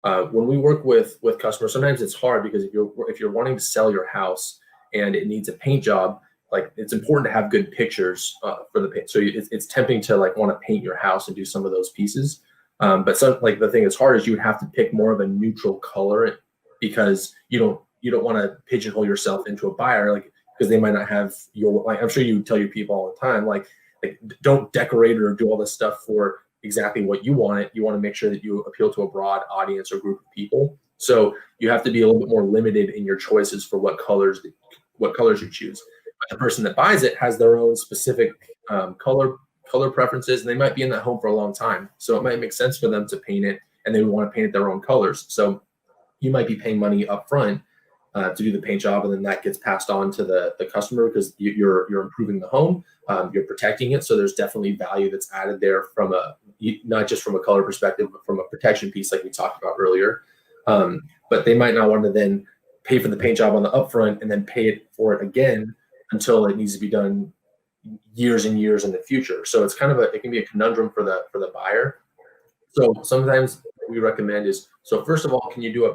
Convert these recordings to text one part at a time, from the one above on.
When we work with customers, sometimes it's hard because if you're wanting to sell your house and it needs a paint job, like it's important to have good pictures for the paint. So it's tempting to like want to paint your house and do some of those pieces. But so like the thing that's hard is you would have to pick more of a neutral color because you don't want to pigeonhole yourself into a buyer, like because they might not have your, like I'm sure you tell your people all the time, like don't decorate or do all this stuff for exactly what you want it. You want to make sure that you appeal to a broad audience or group of people. So you have to be a little bit more limited in your choices for what colors you choose. But the person that buys it has their own specific color preferences, and they might be in that home for a long time. So it might make sense for them to paint it, and they want to paint it their own colors. So you might be paying money up front to do the paint job, and then that gets passed on to the customer because you're improving the home, you're protecting it. So there's definitely value that's added there from not just from a color perspective, but from a protection piece like we talked about earlier. But they might not want to then pay for the paint job on the upfront and then pay it for it again until it needs to be done years and years in the future. So it's it can be a conundrum for the buyer. So sometimes what we recommend is, so first of all, can you do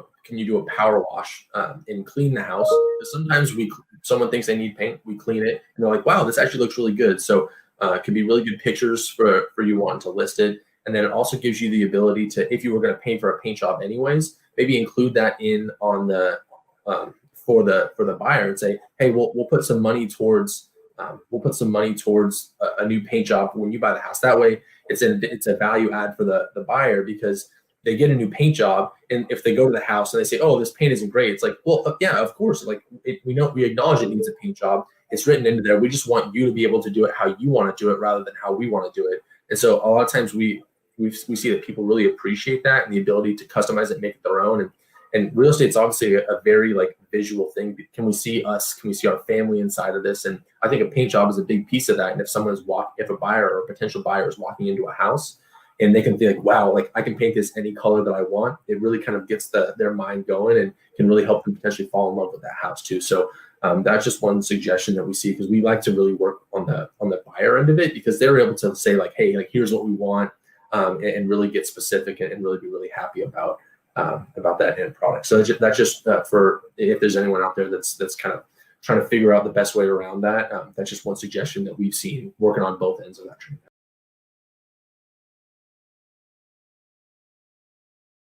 a power wash and clean the house? Because sometimes someone thinks they need paint, we clean it, and they're like, wow, this actually looks really good. So it can be really good pictures for you wanting to list it. And then it also gives you the ability to, if you were going to pay for a paint job anyways, maybe include that in on the for the buyer and say, hey, we'll put some money towards a new paint job when you buy the house. That way it's a value add for the buyer because they get a new paint job, and if they go to the house and they say, oh, this paint isn't great, it's like, well, yeah, of course, like we acknowledge it needs a paint job. It's written into there. We just want you to be able to do it how you want to do it rather than how we want to do it. And so a lot of times we see that people really appreciate that and the ability to customize it and make it their own. And real estate's obviously a very like visual thing. Can we see us? Can we see our family inside of this? And I think a paint job is a big piece of that. And if a buyer or a potential buyer is walking into a house and they can be like, wow, like I can paint this any color that I want, it really kind of gets their mind going and can really help them potentially fall in love with that house too. So that's just one suggestion that we see, because we like to really work on the buyer end of it, because they're able to say like, hey, like here's what we want, and really get specific and really be really happy about that end product. So that's just for if there's anyone out there that's kind of trying to figure out the best way around that. That's just one suggestion that we've seen working on both ends of that